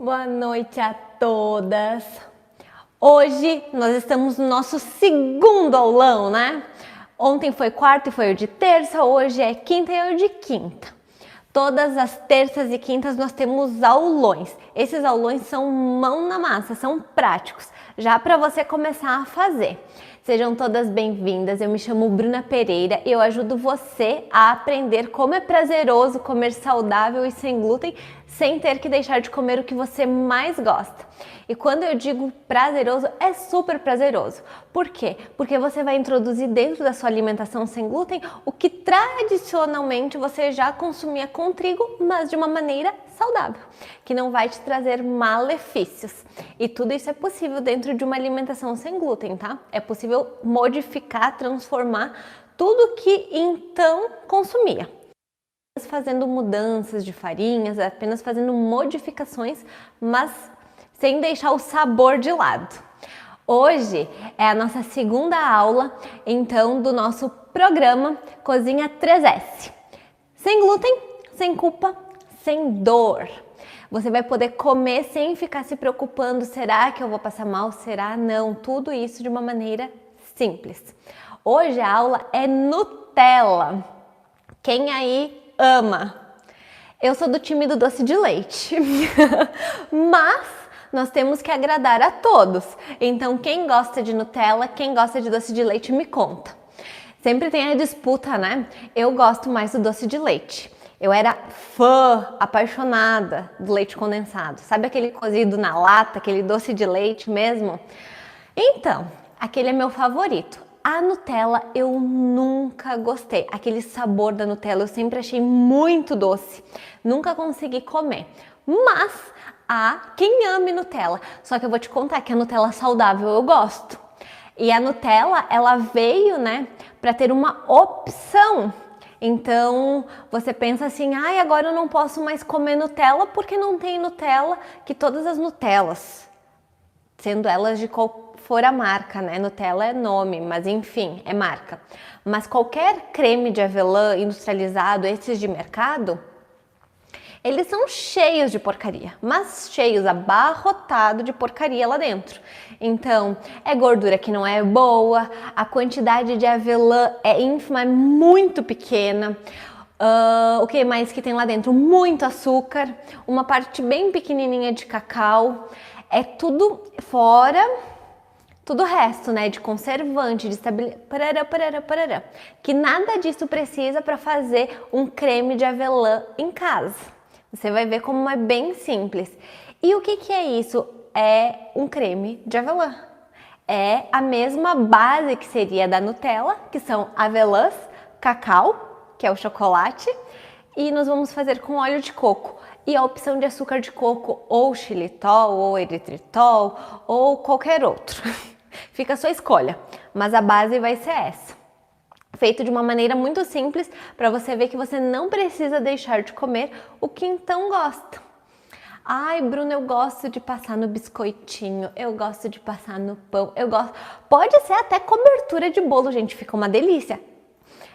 Boa noite a todas! Hoje nós estamos no nosso segundo aulão, né? Ontem foi quarta e foi o de terça, hoje é quinta e o de quinta. Todas as terças e quintas nós temos aulões. Esses aulões são mão na massa, são práticos, já para você começar a fazer. Sejam todas bem-vindas, eu me chamo Bruna Pereira e eu ajudo você a aprender como é prazeroso comer saudável e sem glúten, sem ter que deixar de comer o que você mais gosta. E quando eu digo prazeroso, é super prazeroso. Por quê? Porque você vai introduzir dentro da sua alimentação sem glúten o que tradicionalmente você já consumia com trigo, mas de uma maneira saudável, que não vai te trazer malefícios. E tudo isso é possível dentro de uma alimentação sem glúten, tá? É possível modificar, transformar tudo que então consumia. Fazendo mudanças de farinhas, apenas fazendo modificações, mas sem deixar o sabor de lado. Hoje é a nossa segunda aula, então, do nosso programa Cozinha 3S. Sem glúten, sem culpa, sem dor. Você vai poder comer sem ficar se preocupando, será que eu vou passar mal, será não? Tudo isso de uma maneira simples. Hoje a aula é Nutella. Quem aí ama? Eu sou do time do doce de leite, mas nós temos que agradar a todos. Então quem gosta de Nutella, quem gosta de doce de leite, me conta. Sempre tem a disputa, né? Eu gosto mais do doce de leite. Eu era fã, apaixonada do leite condensado. Sabe aquele cozido na lata, aquele doce de leite mesmo? Então, aquele é meu favorito. A Nutella eu nunca gostei. Aquele sabor da Nutella eu sempre achei muito doce. Nunca consegui comer. Mas há quem ame Nutella. Só que eu vou te contar que a Nutella saudável eu gosto. E a Nutella, ela veio, né, para ter uma opção. Então, você pensa assim, ai, agora eu não posso mais comer Nutella porque não tem Nutella, que todas as Nutellas, sendo elas de qual for a marca, né? Nutella é nome, mas enfim, é marca. Mas qualquer creme de avelã industrializado, esses de mercado, eles são cheios de porcaria, mas cheios, abarrotado de porcaria lá dentro. Então, é gordura que não é boa, a quantidade de avelã é ínfima, é muito pequena. O que mais que tem lá dentro? Muito açúcar, uma parte bem pequenininha de cacau. É tudo fora, tudo o resto, né? De conservante, de estabilizador, que nada disso precisa para fazer um creme de avelã em casa. Você vai ver como é bem simples. E o que é isso? É um creme de avelã. É a mesma base que seria da Nutella, que são avelãs, cacau, que é o chocolate, e nós vamos fazer com óleo de coco. E a opção de açúcar de coco, ou xilitol, ou eritritol, ou qualquer outro. Fica a sua escolha, mas a base vai ser essa. Feito de uma maneira muito simples, para você ver que você não precisa deixar de comer o que então gosta. Ai, Bruna, eu gosto de passar no biscoitinho, eu gosto de passar no pão, eu gosto... Pode ser até cobertura de bolo, gente, fica uma delícia.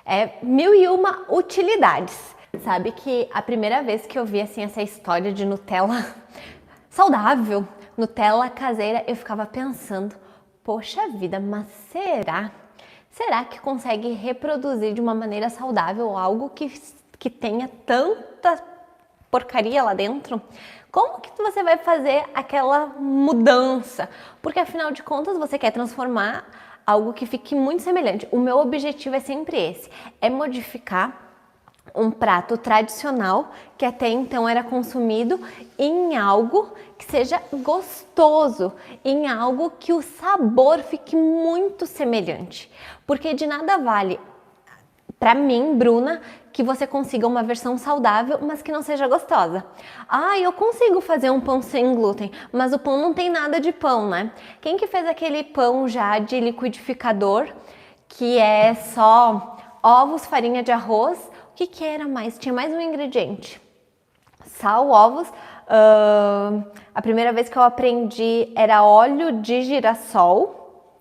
É 1001 utilidades. Sabe que a primeira vez que eu vi assim essa história de Nutella saudável, Nutella caseira, eu ficava pensando, poxa vida, mas será? Será que consegue reproduzir de uma maneira saudável algo que tenha tanta porcaria lá dentro? Como que você vai fazer aquela mudança? Porque afinal de contas você quer transformar algo que fique muito semelhante. O meu objetivo é sempre esse, é modificar um prato tradicional que até então era consumido em algo que seja gostoso, em algo que o sabor fique muito semelhante. Porque de nada vale, para mim, Bruna, que você consiga uma versão saudável, mas que não seja gostosa. Ah, eu consigo fazer um pão sem glúten, mas o pão não tem nada de pão, né? Quem que fez aquele pão já de liquidificador, que é só ovos, farinha de arroz? O que era mais? Tinha mais um ingrediente. Sal, ovos. A primeira vez que eu aprendi era óleo de girassol.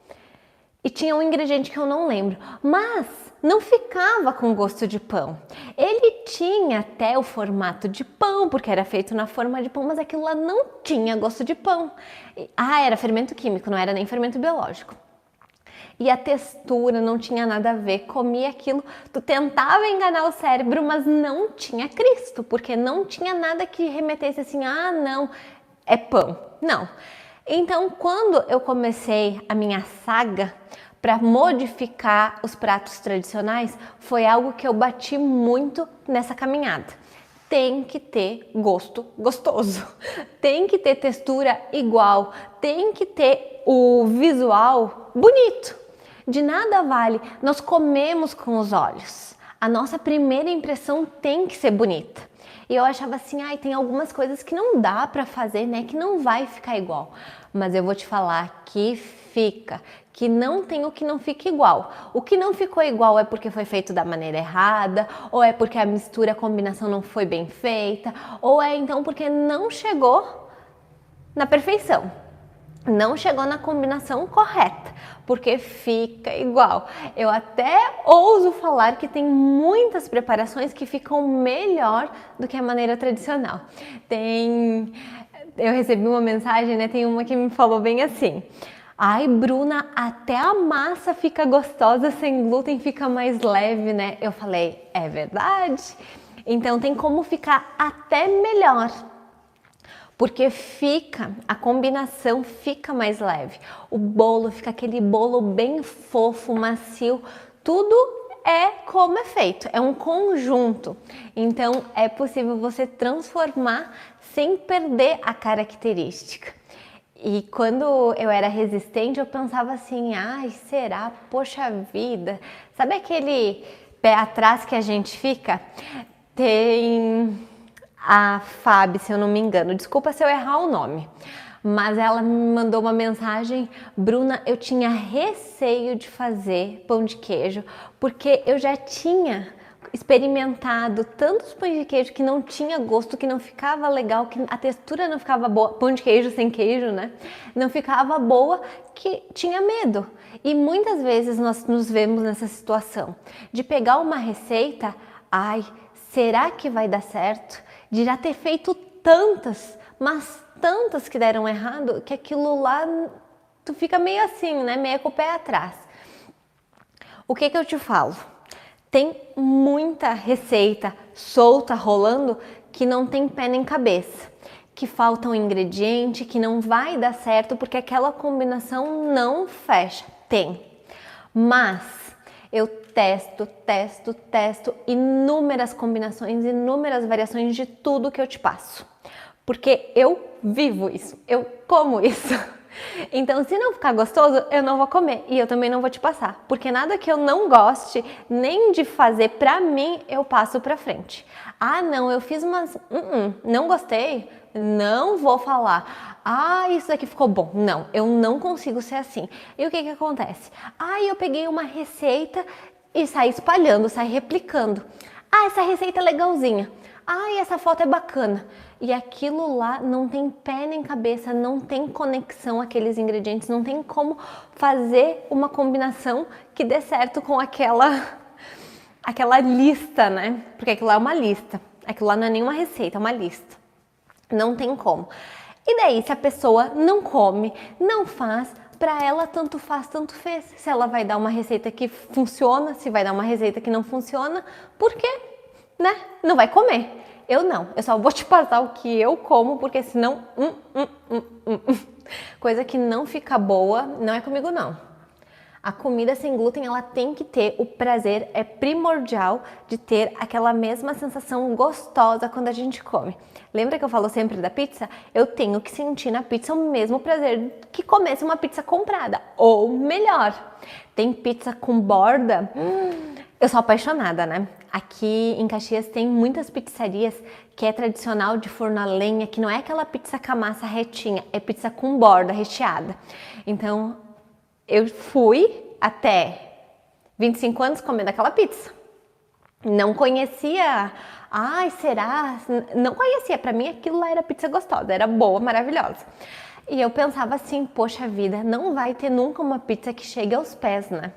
E tinha um ingrediente que eu não lembro. Mas não ficava com gosto de pão. Ele tinha até o formato de pão, porque era feito na forma de pão, mas aquilo lá não tinha gosto de pão. Era fermento químico, não era nem fermento biológico. E a textura não tinha nada a ver, comia aquilo, tu tentava enganar o cérebro, mas não tinha Cristo, porque não tinha nada que remetesse assim, não, é pão. Não. Então, quando eu comecei a minha saga para modificar os pratos tradicionais, foi algo que eu bati muito nessa caminhada. Tem que ter gosto gostoso, tem que ter textura igual, tem que ter o visual bonito. De nada vale, nós comemos com os olhos. A nossa primeira impressão tem que ser bonita. E eu achava assim, tem algumas coisas que não dá para fazer, né? Que não vai ficar igual. Mas eu vou te falar que fica, que não tem o que não fica igual. O que não ficou igual é porque foi feito da maneira errada, ou é porque a mistura, a combinação não foi bem feita, ou é então porque não chegou na perfeição. Não chegou na combinação correta, porque fica igual. Eu até ouso falar que tem muitas preparações que ficam melhor do que a maneira tradicional. Eu recebi uma mensagem, né? Tem uma que me falou bem assim: ai, Bruna, até a massa fica gostosa sem glúten, fica mais leve, né? Eu falei, é verdade? Então tem como ficar até melhor. Porque a combinação fica mais leve. O bolo fica aquele bolo bem fofo, macio. Tudo é como é feito, é um conjunto. Então é possível você transformar sem perder a característica. E quando eu era resistente, eu pensava assim, será? Poxa vida. Sabe aquele pé atrás que a gente fica? Tem a Fábio, se eu não me engano, desculpa se eu errar o nome, mas ela me mandou uma mensagem: Bruna, eu tinha receio de fazer pão de queijo, porque eu já tinha experimentado tantos pães de queijo que não tinha gosto, que não ficava legal, que a textura não ficava boa, pão de queijo sem queijo, né? Não ficava boa, que tinha medo. E muitas vezes nós nos vemos nessa situação de pegar uma receita, será que vai dar certo? De já ter feito tantas, mas tantas que deram errado, que aquilo lá, tu fica meio assim, né? Meio com o pé atrás. O que eu te falo? Tem muita receita solta, rolando, que não tem pé nem cabeça. Que falta um ingrediente, que não vai dar certo, porque aquela combinação não fecha. Tem. Mas eu testo inúmeras combinações, inúmeras variações de tudo que eu te passo. Porque eu vivo isso, eu como isso. Então, se não ficar gostoso, eu não vou comer e eu também não vou te passar. Porque nada que eu não goste, nem de fazer pra mim, eu passo pra frente. Não, eu fiz umas... não gostei, não vou falar. Isso daqui ficou bom. Não, eu não consigo ser assim. E o que acontece? Eu peguei uma receita e saí espalhando, saí replicando. Essa receita é legalzinha. Essa foto é bacana. E aquilo lá não tem pé nem cabeça, não tem conexão aqueles ingredientes, não tem como fazer uma combinação que dê certo com aquela lista, né? Porque aquilo lá é uma lista. Aquilo lá não é nenhuma receita, é uma lista. Não tem como. E daí, se a pessoa não come, não faz, para ela tanto faz, tanto fez. Se ela vai dar uma receita que funciona, se vai dar uma receita que não funciona, por quê? Né? Não vai comer. Eu não, eu só vou te passar o que eu como, porque senão, coisa que não fica boa, não é comigo não. A comida sem glúten, ela tem que ter o prazer, é primordial de ter aquela mesma sensação gostosa quando a gente come. Lembra que eu falo sempre da pizza? Eu tenho que sentir na pizza o mesmo prazer que comesse uma pizza comprada, ou melhor. Tem pizza com borda, eu sou apaixonada, né? Aqui em Caxias tem muitas pizzarias que é tradicional de forno a lenha, que não é aquela pizza com a massa retinha, é pizza com borda recheada. Então, eu fui até 25 anos comendo aquela pizza. Não conhecia, será? Não conhecia, pra mim aquilo lá era pizza gostosa, era boa, maravilhosa. E eu pensava assim, poxa vida, não vai ter nunca uma pizza que chegue aos pés, né?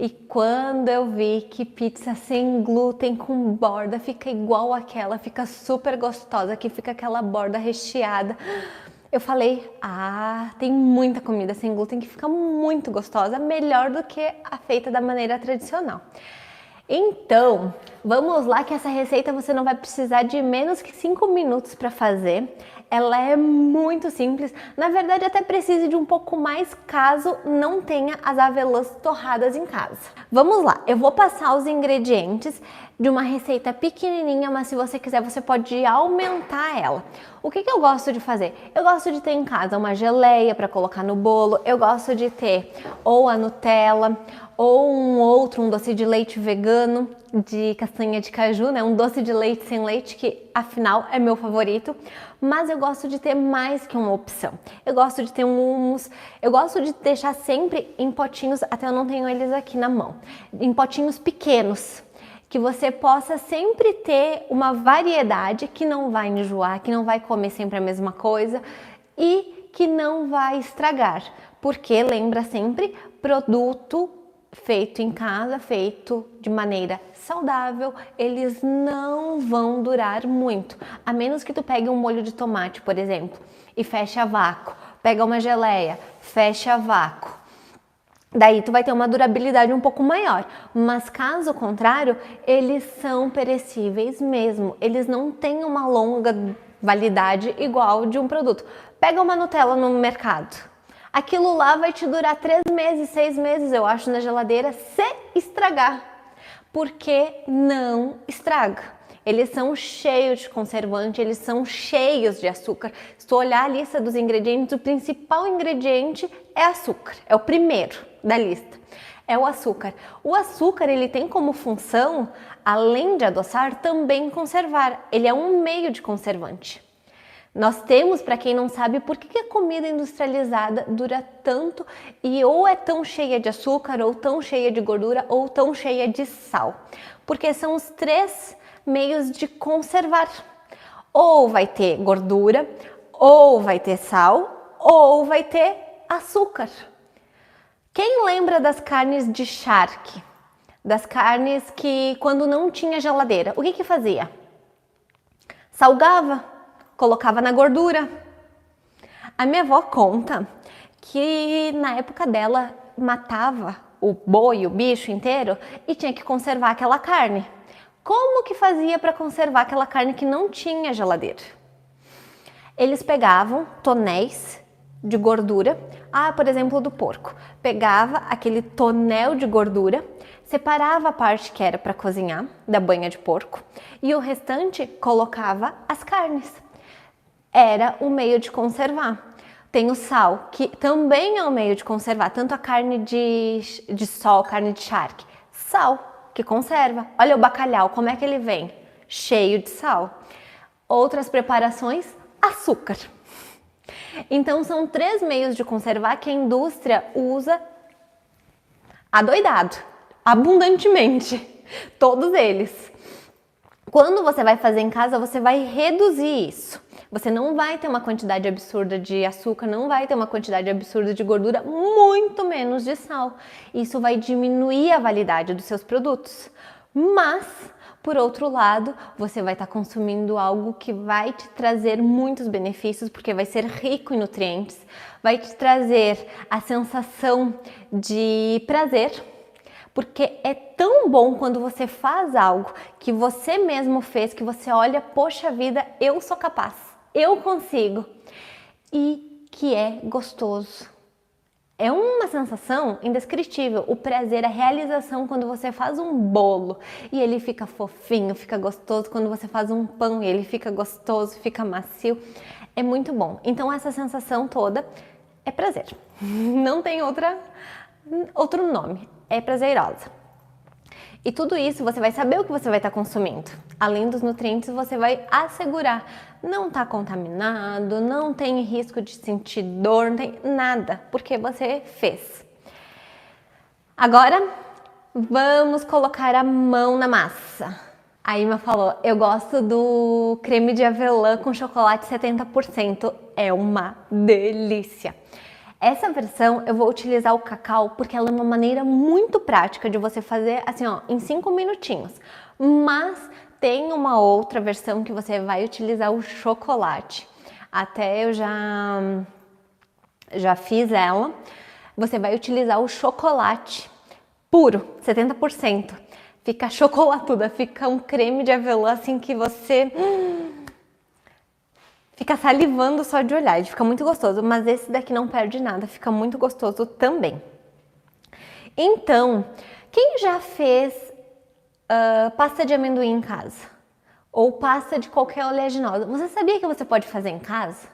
E quando eu vi que pizza sem glúten com borda fica igual àquela, fica super gostosa, que fica aquela borda recheada, eu falei, tem muita comida sem glúten que fica muito gostosa, melhor do que a feita da maneira tradicional. Então, vamos lá que essa receita você não vai precisar de menos que 5 minutos para fazer. Ela é muito simples, na verdade até precisa de um pouco mais caso não tenha as avelãs torradas em casa. Vamos lá, eu vou passar os ingredientes de uma receita pequenininha, mas se você quiser você pode aumentar ela. O que eu gosto de fazer? Eu gosto de ter em casa uma geleia para colocar no bolo, eu gosto de ter ou a Nutella, ou um doce de leite vegano de castanha de caju, né? Um doce de leite sem leite, que afinal é meu favorito, mas eu gosto de ter mais que uma opção. Eu gosto de ter um hummus, eu gosto de deixar sempre em potinhos, até eu não tenho eles aqui na mão, em potinhos pequenos, que você possa sempre ter uma variedade que não vai enjoar, que não vai comer sempre a mesma coisa e que não vai estragar, porque lembra sempre, produto feito em casa, feito de maneira saudável, eles não vão durar muito, a menos que tu pegue um molho de tomate, por exemplo, e feche a vácuo, pega uma geleia, fecha a vácuo, daí tu vai ter uma durabilidade um pouco maior, mas caso contrário, eles são perecíveis mesmo, eles não têm uma longa validade igual de um produto. Pega uma Nutella no mercado, aquilo lá vai te durar 3 meses, 6 meses, eu acho, na geladeira, se estragar, porque não estraga. Eles são cheios de conservante, eles são cheios de açúcar. Se tu olhar a lista dos ingredientes, o principal ingrediente é açúcar, é o primeiro da lista, é o açúcar. O açúcar, ele tem como função, além de adoçar, também conservar. Ele é um meio de conservante. Nós temos, para quem não sabe, por que a comida industrializada dura tanto e ou é tão cheia de açúcar, ou tão cheia de gordura, ou tão cheia de sal. Porque são os 3 meios de conservar. Ou vai ter gordura, ou vai ter sal, ou vai ter açúcar. Quem lembra das carnes de charque? Das carnes que quando não tinha geladeira, o que fazia? Salgava. Colocava na gordura. A minha avó conta que na época dela matava o boi, o bicho inteiro e tinha que conservar aquela carne. Como que fazia para conservar aquela carne que não tinha geladeira? Eles pegavam tonéis de gordura, por exemplo, do porco. Pegava aquele tonel de gordura, separava a parte que era para cozinhar da banha de porco e o restante colocava as carnes. Era o meio de conservar. Tem o sal, que também é um meio de conservar, tanto a carne de sol, carne de charque, sal, que conserva. Olha o bacalhau, como é que ele vem? Cheio de sal. Outras preparações, açúcar. Então são 3 meios de conservar que a indústria usa adoidado, abundantemente, todos eles. Quando você vai fazer em casa, você vai reduzir isso. Você não vai ter uma quantidade absurda de açúcar, não vai ter uma quantidade absurda de gordura, muito menos de sal. Isso vai diminuir a validade dos seus produtos. Mas, por outro lado, você vai estar consumindo algo que vai te trazer muitos benefícios, porque vai ser rico em nutrientes, vai te trazer a sensação de prazer, porque é tão bom quando você faz algo que você mesmo fez, que você olha, poxa vida, eu sou capaz, eu consigo, e que é gostoso. É uma sensação indescritível, o prazer, a realização quando você faz um bolo e ele fica fofinho, fica gostoso, quando você faz um pão e ele fica gostoso, fica macio, é muito bom. Então essa sensação toda é prazer, não tem outro nome, é prazerosa. E tudo isso você vai saber o que você vai estar consumindo. Além dos nutrientes, você vai assegurar. Não está contaminado, não tem risco de sentir dor, não tem nada, porque você fez. Agora, vamos colocar a mão na massa. A Ima falou, eu gosto do creme de avelã com chocolate 70%. É uma delícia. Essa versão eu vou utilizar o cacau porque ela é uma maneira muito prática de você fazer assim, ó, em 5 minutinhos. Mas tem uma outra versão que você vai utilizar o chocolate. Até eu já fiz ela. Você vai utilizar o chocolate puro, 70%. Fica chocolatuda, fica um creme de avelã assim que você fica salivando só de olhar, fica muito gostoso, mas esse daqui não perde nada, fica muito gostoso também. Então, quem já fez pasta de amendoim em casa? Ou pasta de qualquer oleaginosa? Você sabia que você pode fazer em casa?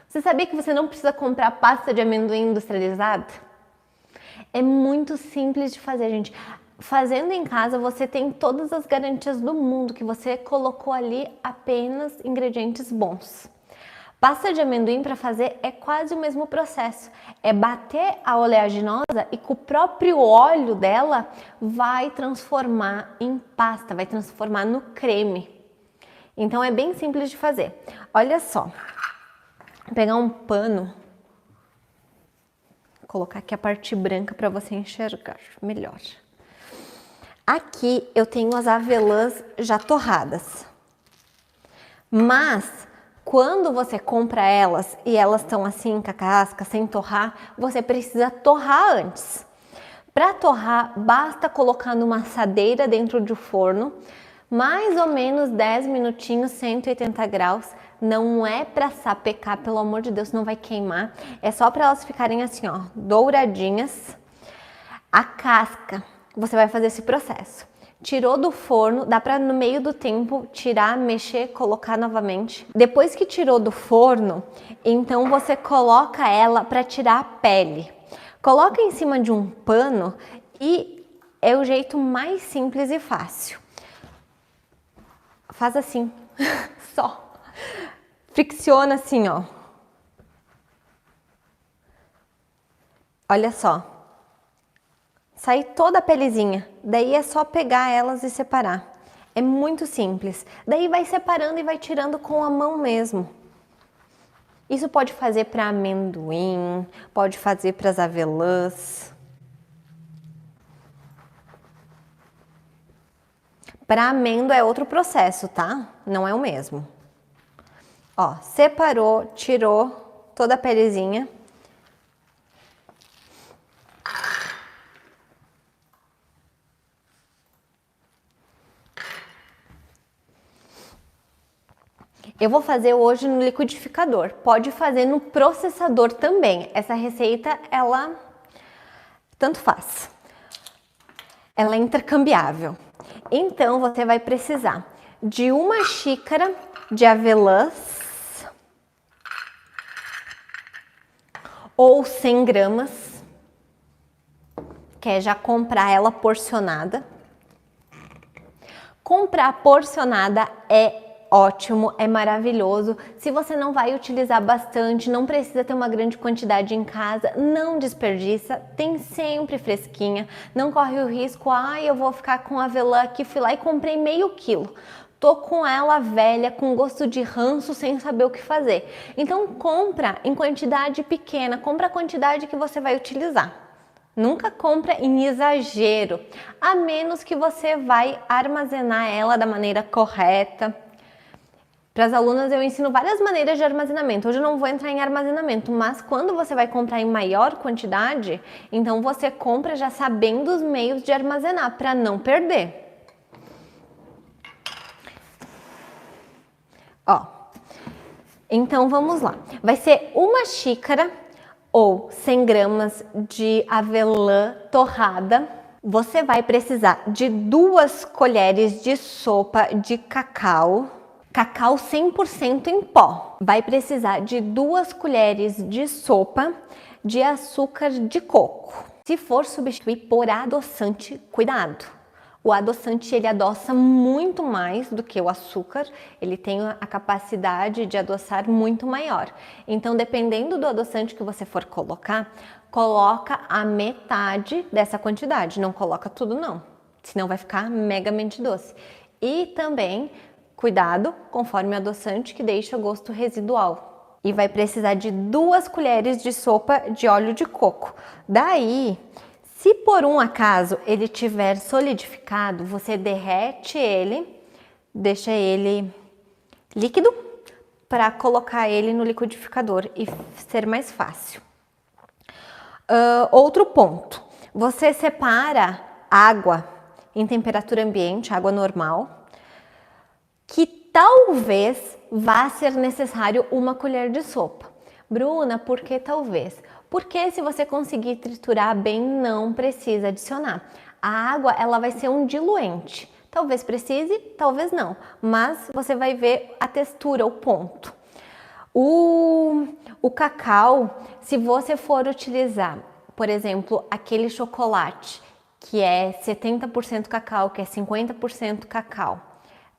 Você sabia que você não precisa comprar pasta de amendoim industrializada? É muito simples de fazer, gente. Fazendo em casa, você tem todas as garantias do mundo que você colocou ali apenas ingredientes bons. Pasta de amendoim para fazer é quase o mesmo processo. É bater a oleaginosa e com o próprio óleo dela vai transformar em pasta, vai transformar no creme. Então é bem simples de fazer. Olha só, vou pegar um pano, vou colocar aqui a parte branca para você enxergar melhor. Aqui eu tenho as avelãs já torradas, mas quando você compra elas e elas estão assim com a casca, sem torrar, você precisa torrar antes. Para torrar, basta colocar numa assadeira dentro do forno, mais ou menos 10 minutinhos, 180 graus. Não é para sapecar, pelo amor de Deus, não vai queimar. É só para elas ficarem assim, ó, douradinhas. A casca, você vai fazer esse processo. Tirou do forno, dá para no meio do tempo tirar, mexer, colocar novamente. Depois que tirou do forno, então você coloca ela para tirar a pele. Coloca em cima de um pano e é o jeito mais simples e fácil. Faz assim, só. Fricciona assim, ó. Olha só. Sai toda a pelezinha, daí é só pegar elas e separar. É muito simples. Daí vai separando e vai tirando com a mão mesmo. Isso pode fazer para amendoim, pode fazer para as avelãs. Para amêndoa é outro processo, tá? Não é o mesmo. Ó, separou, tirou toda a pelezinha. Eu vou fazer hoje no liquidificador, pode fazer no processador também. Essa receita, ela tanto faz. Ela é intercambiável. Então, você vai precisar de 1 xícara de avelãs ou 100 gramas, que é já comprar ela porcionada. Comprar porcionada é ótimo, é maravilhoso. Se você não vai utilizar bastante, não precisa ter uma grande quantidade em casa, não desperdiça, tem sempre fresquinha, não corre o risco, eu vou ficar com avelã aqui, fui lá e comprei meio quilo. Tô com ela velha, com gosto de ranço, sem saber o que fazer. Então compra em quantidade pequena, compra a quantidade que você vai utilizar. Nunca compra em exagero, a menos que você vai armazenar ela da maneira correta. Para as alunas eu ensino várias maneiras de armazenamento. Hoje eu não vou entrar em armazenamento, mas quando você vai comprar em maior quantidade, então você compra já sabendo os meios de armazenar, para não perder. Ó, então vamos lá. Vai ser 1 xícara ou 100 gramas de avelã torrada. Você vai precisar de 2 colheres de sopa de cacau. Cacau 100% em pó. Vai precisar de 2 colheres de sopa de açúcar de coco. Se for substituir por adoçante, cuidado. O adoçante ele adoça muito mais do que o açúcar, ele tem a capacidade de adoçar muito maior. Então, dependendo do adoçante que você for colocar, coloca a metade dessa quantidade, não coloca tudo não, senão vai ficar megamente doce. E também cuidado conforme o adoçante que deixa gosto residual. E vai precisar de 2 colheres de sopa de óleo de coco. Daí, se por um acaso ele tiver solidificado, você derrete ele, deixa ele líquido para colocar ele no liquidificador e ser mais fácil. Outro ponto, você separa água em temperatura ambiente, água normal, que talvez vá ser necessário 1 colher de sopa. Bruna, por que talvez? Porque se você conseguir triturar bem, não precisa adicionar. A água, ela vai ser um diluente. Talvez precise, talvez não, mas você vai ver a textura, o ponto. O cacau, se você for utilizar, por exemplo, aquele chocolate que é 70% cacau, que é 50% cacau,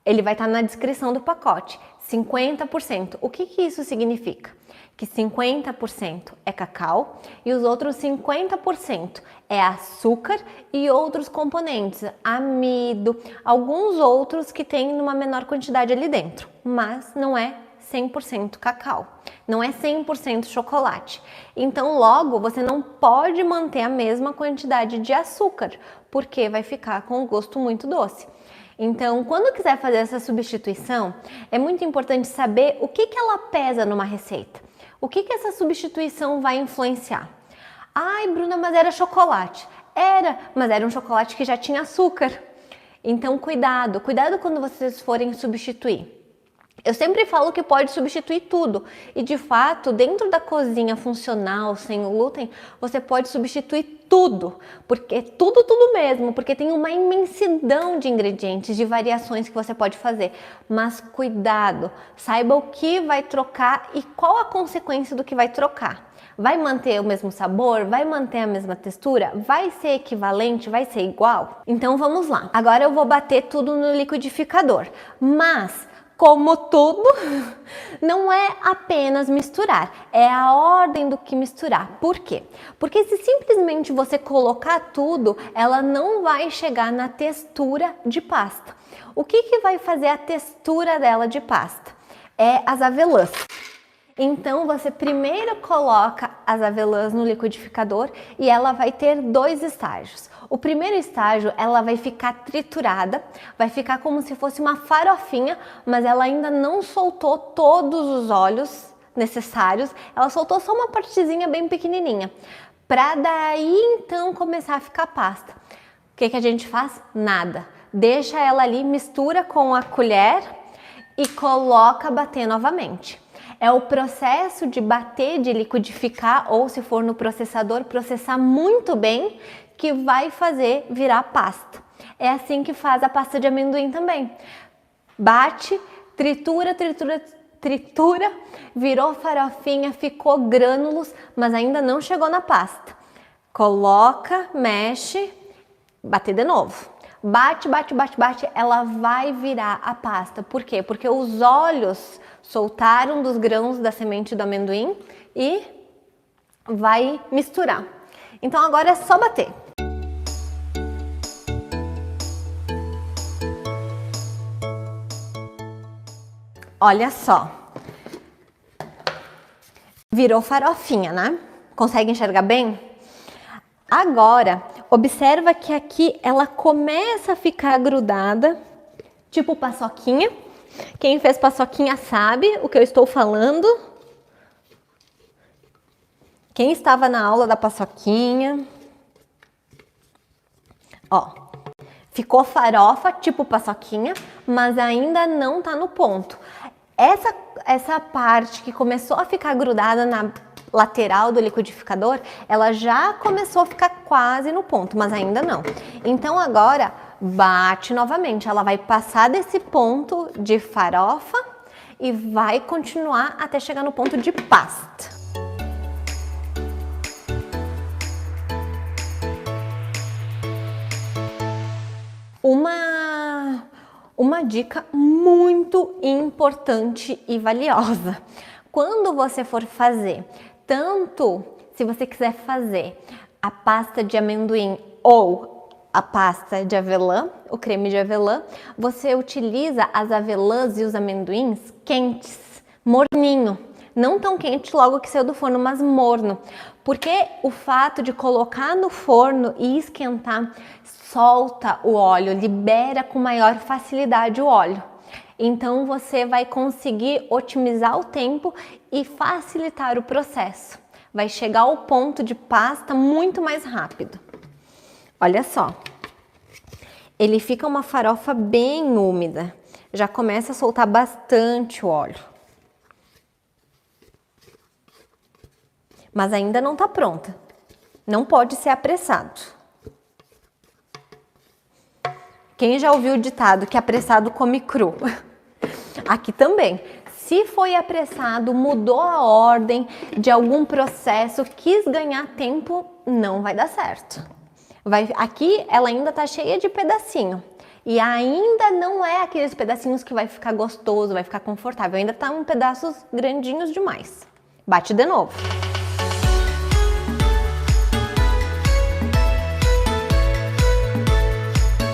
ele vai estar na descrição do pacote, 50%. O que isso significa? Que 50% é cacau e os outros 50% é açúcar e outros componentes, amido, alguns outros que tem numa menor quantidade ali dentro, mas não é 100% cacau, não é 100% chocolate. Então, logo, você não pode manter a mesma quantidade de açúcar, porque vai ficar com um gosto muito doce. Então, quando quiser fazer essa substituição, é muito importante saber o que ela pesa numa receita. O que essa substituição vai influenciar? Ai, Bruna, mas era chocolate. Era, mas era um chocolate que já tinha açúcar. Então, cuidado quando vocês forem substituir. Eu sempre falo que pode substituir tudo e de fato dentro da cozinha funcional sem glúten você pode substituir tudo, porque tudo mesmo, porque tem uma imensidão de ingredientes, de variações que você pode fazer, mas cuidado, saiba o que vai trocar e qual a consequência do que vai trocar. Vai manter o mesmo sabor? Vai manter a mesma textura? Vai ser equivalente? Vai ser igual? Então vamos lá, agora eu vou bater tudo no liquidificador, mas como tudo, não é apenas misturar, é a ordem do que misturar. Por quê? Porque se simplesmente você colocar tudo, ela não vai chegar na textura de pasta. O que vai fazer a textura dela de pasta? É as avelãs. Então você primeiro coloca as avelãs no liquidificador e ela vai ter 2 estágios. O primeiro estágio ela vai ficar triturada, vai ficar como se fosse uma farofinha, mas ela ainda não soltou todos os óleos necessários, ela soltou só uma partezinha bem pequenininha, para daí então começar a ficar pasta. O que a gente faz? Nada. Deixa ela ali, mistura com a colher e coloca bater novamente. É o processo de bater, de liquidificar ou se for no processador, processar muito bem que vai fazer virar pasta. É assim que faz a pasta de amendoim também. Bate, tritura, virou farofinha, ficou grânulos, mas ainda não chegou na pasta. Coloca, mexe, bater de novo. Bate, ela vai virar a pasta. Por quê? Porque os óleos soltaram dos grãos da semente do amendoim e vai misturar. Então agora é só bater. Olha só. Virou farofinha, né? Consegue enxergar bem? Agora, observa que aqui ela começa a ficar grudada, tipo paçoquinha. Quem fez paçoquinha sabe o que eu estou falando. Quem estava na aula da paçoquinha? Ó, ficou farofa, tipo paçoquinha, mas ainda não tá no ponto. Essa parte que começou a ficar grudada na lateral do liquidificador, ela já começou a ficar quase no ponto, mas ainda não. Então agora bate novamente, ela vai passar desse ponto de farofa e vai continuar até chegar no ponto de pasta. Uma dica muito importante e valiosa. Quando você for fazer, tanto se você quiser fazer a pasta de amendoim ou a pasta de avelã, o creme de avelã, você utiliza as avelãs e os amendoins quentes, morninho. Não tão quente logo que saiu do forno, mas morno. Porque o fato de colocar no forno e esquentar solta o óleo, libera com maior facilidade o óleo. Então você vai conseguir otimizar o tempo e facilitar o processo. Vai chegar ao ponto de pasta muito mais rápido. Olha só. Ele fica uma farofa bem úmida. Já começa a soltar bastante o óleo. Mas ainda não está pronta. Não pode ser apressado. Quem já ouviu o ditado que apressado come cru? Aqui também. Se foi apressado, mudou a ordem de algum processo, quis ganhar tempo, não vai dar certo. Aqui ela ainda tá cheia de pedacinho. E ainda não é aqueles pedacinhos que vai ficar gostoso, vai ficar confortável. Ainda tá um pedaços grandinhos demais. Bate de novo.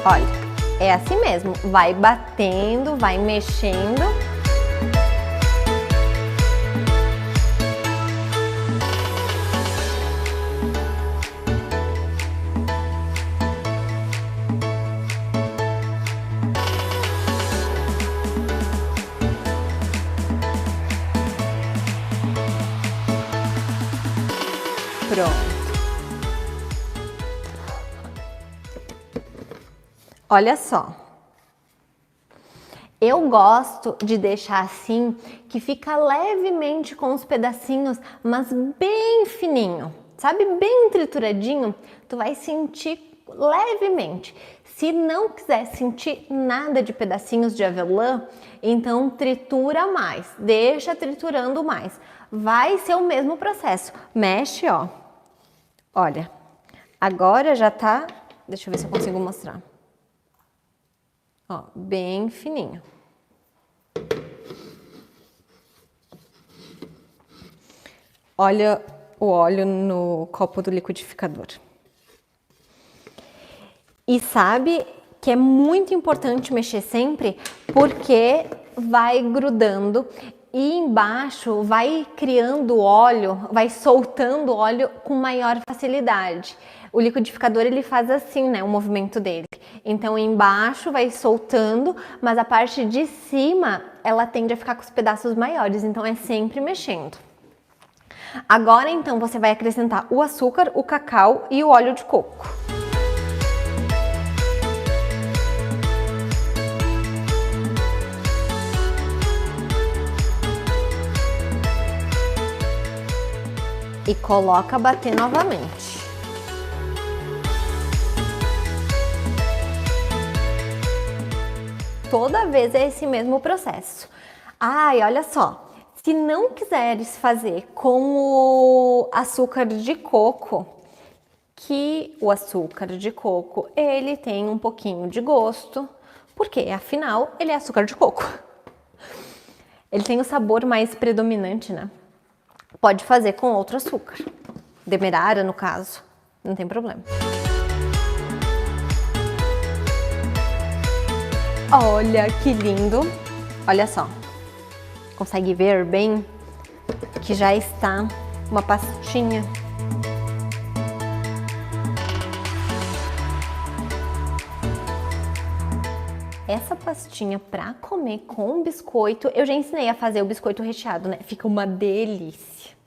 Olha, é assim mesmo. Vai batendo, vai mexendo. Pronto. Olha só. Eu gosto de deixar assim, que fica levemente com os pedacinhos, mas bem fininho. Sabe, bem trituradinho, tu vai sentir levemente. Se não quiser sentir nada de pedacinhos de avelã, então tritura mais, deixa triturando mais. Vai ser o mesmo processo. Mexe, ó. Olha, agora já tá... Deixa eu ver se eu consigo mostrar. Ó, bem fininho. Olha o óleo no copo do liquidificador. E sabe que é muito importante mexer sempre, porque vai grudando e embaixo vai criando óleo, vai soltando óleo com maior facilidade. O liquidificador ele faz assim, né, o movimento dele. Então embaixo vai soltando, mas a parte de cima ela tende a ficar com os pedaços maiores, então é sempre mexendo. Agora então você vai acrescentar o açúcar, o cacau e o óleo de coco. E coloca a bater novamente. Toda vez é esse mesmo processo. Ai, olha só, se não quiseres fazer com o açúcar de coco, que o açúcar de coco, ele tem um pouquinho de gosto, porque afinal ele é açúcar de coco. Ele tem o sabor mais predominante, né? Pode fazer com outro açúcar, demerara no caso, não tem problema. Olha que lindo! Olha só, consegue ver bem que já está uma pastinha. Essa pastinha para comer com biscoito, eu já ensinei a fazer o biscoito recheado, né? Fica uma delícia.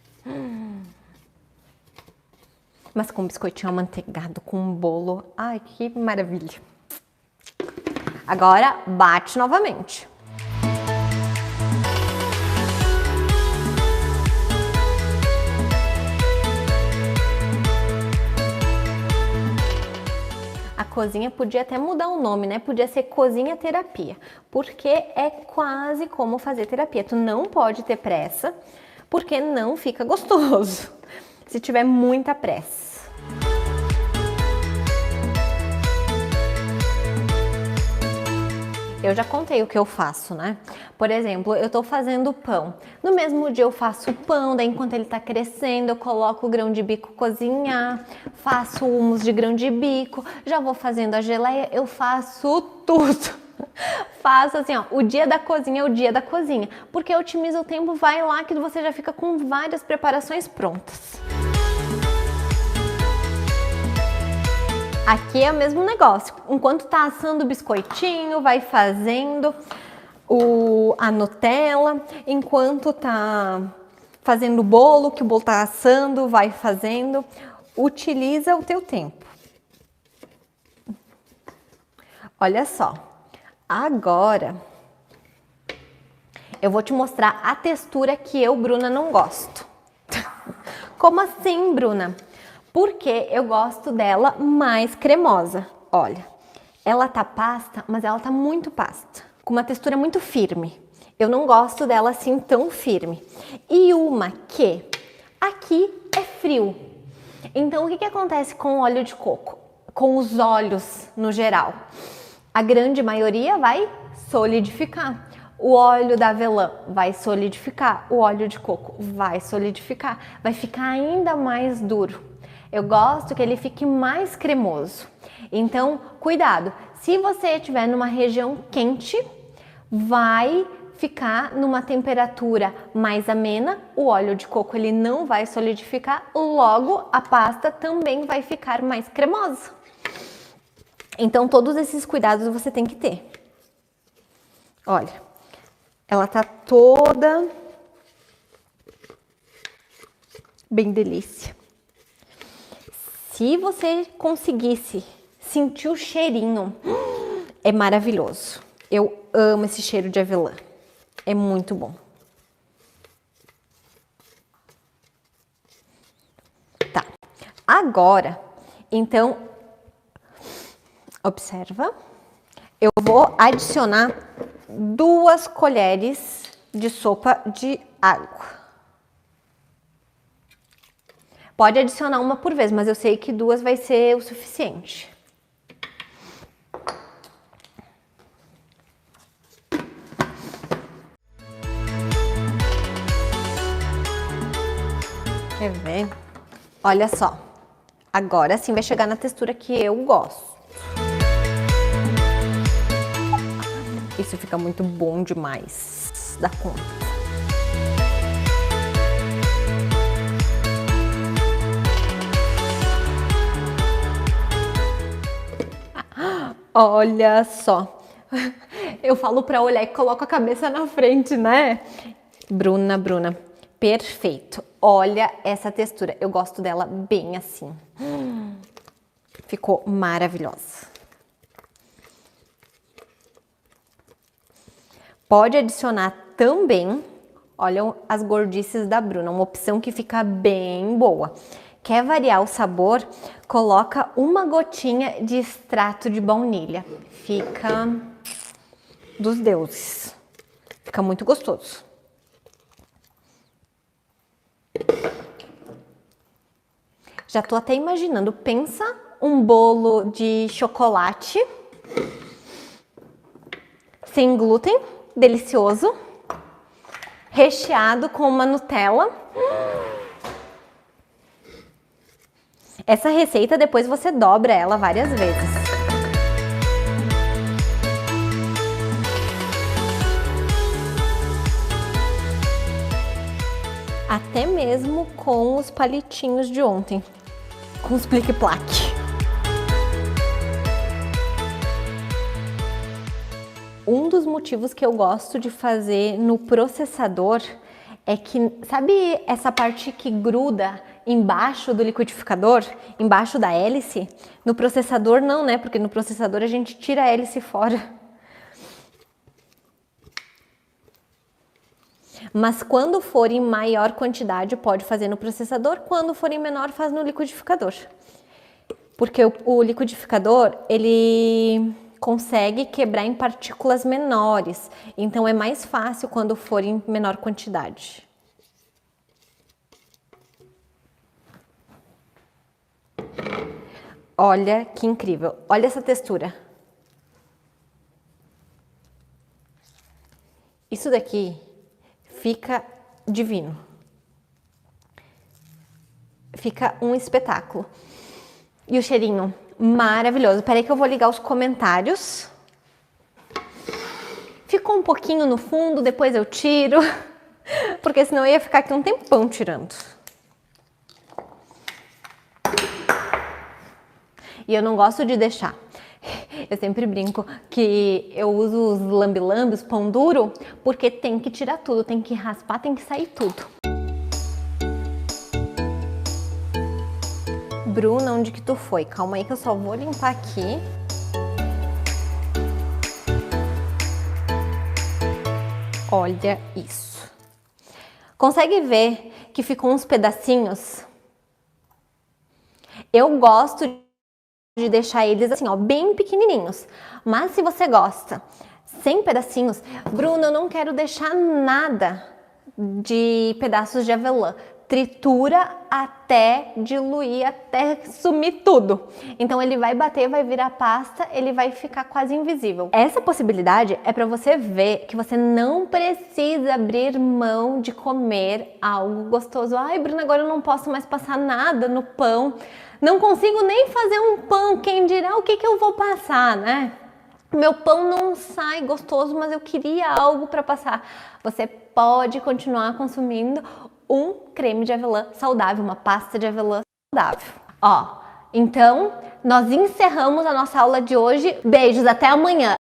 Mas com biscoitinho amanteigado, com um bolo, ai que maravilha. Agora bate novamente. A cozinha podia até mudar o nome, né? Podia ser cozinha terapia, porque é quase como fazer terapia. Tu não pode ter pressa, porque não fica gostoso se tiver muita pressa. Eu já contei o que eu faço, né? Por exemplo, eu tô fazendo pão. No mesmo dia eu faço o pão, daí enquanto ele tá crescendo, eu coloco o grão de bico cozinhar, faço hummus de grão de bico, já vou fazendo a geleia, eu faço tudo. Faça assim, ó, o dia da cozinha é o dia da cozinha, porque otimiza o tempo, vai lá que você já fica com várias preparações prontas. Aqui é o mesmo negócio, enquanto tá assando o biscoitinho, vai fazendo a Nutella, enquanto tá fazendo o bolo, que o bolo tá assando, vai fazendo, utiliza o teu tempo. Olha só, agora eu vou te mostrar a textura que eu, Bruna, não gosto. Como assim, Bruna? Porque eu gosto dela mais cremosa. Olha, ela tá pasta, mas ela tá muito pasta, com uma textura muito firme. Eu não gosto dela assim tão firme. E uma que aqui é frio. Então, o que acontece com o óleo de coco? Com os óleos no geral? A grande maioria vai solidificar. O óleo da avelã vai solidificar, o óleo de coco vai solidificar, vai ficar ainda mais duro. Eu gosto que ele fique mais cremoso. Então, cuidado. Se você estiver numa região quente, vai ficar numa temperatura mais amena, o óleo de coco ele não vai solidificar, logo a pasta também vai ficar mais cremosa. Então, todos esses cuidados você tem que ter. Olha, ela tá toda bem delícia. Se você conseguisse sentir o cheirinho, é maravilhoso. Eu amo esse cheiro de avelã. É muito bom. Tá. Agora, então, observa. Eu vou adicionar 2 colheres de sopa de água. Pode adicionar uma por vez, mas eu sei que 2 vai ser o suficiente. Quer ver? Olha só. Agora sim vai chegar na textura que eu gosto. Isso fica muito bom demais da conta. Olha só. Eu falo pra olhar e coloco a cabeça na frente, né? Bruna, perfeito. Olha essa textura. Eu gosto dela bem assim. Ficou maravilhosa. Pode adicionar também, olha as gordices da Bruna, uma opção que fica bem boa. Quer variar o sabor? Coloca uma gotinha de extrato de baunilha. Fica dos deuses. Fica muito gostoso. Já tô até imaginando. Pensa um bolo de chocolate sem glúten, delicioso, recheado com uma Nutella. Essa receita depois você dobra ela várias vezes. Até mesmo com os palitinhos de ontem, com os plique-plaque. Um dos motivos que eu gosto de fazer no processador é que, sabe essa parte que gruda embaixo do liquidificador, embaixo da hélice? No processador não, né? Porque no processador a gente tira a hélice fora. Mas quando for em maior quantidade, pode fazer no processador. Quando for em menor, faz no liquidificador. Porque o liquidificador, ele consegue quebrar em partículas menores. Então, é mais fácil quando for em menor quantidade. Olha que incrível. Olha essa textura. Isso daqui fica divino. Fica um espetáculo. E o cheirinho maravilhoso. Peraí que eu vou ligar os comentários. ficou um pouquinho no fundo, depois eu tiro, porque senão eu ia ficar aqui um tempão tirando. E eu não gosto de deixar. Eu sempre brinco que eu uso os lambe-lambe, os pão duro, porque tem que tirar tudo, tem que raspar, tem que sair tudo. Bruna, onde que tu foi? Calma aí que eu só vou limpar aqui. Olha isso. Consegue ver que ficou uns pedacinhos? Eu gosto de deixar eles assim, ó, bem pequenininhos. Mas se você gosta sem pedacinhos, Bruna, eu não quero deixar nada de pedaços de avelã. Tritura até diluir, até sumir tudo. Então ele vai bater, vai virar pasta, ele vai ficar quase invisível. Essa possibilidade é para você ver que você não precisa abrir mão de comer algo gostoso. Ai, Bruna, agora eu não posso mais passar nada no pão. Não consigo nem fazer um pão, quem dirá o que eu vou passar, né? Meu pão não sai gostoso, mas eu queria algo para passar. Você pode continuar consumindo um creme de avelã saudável, uma pasta de avelã saudável. Ó, então nós encerramos a nossa aula de hoje. Beijos, até amanhã.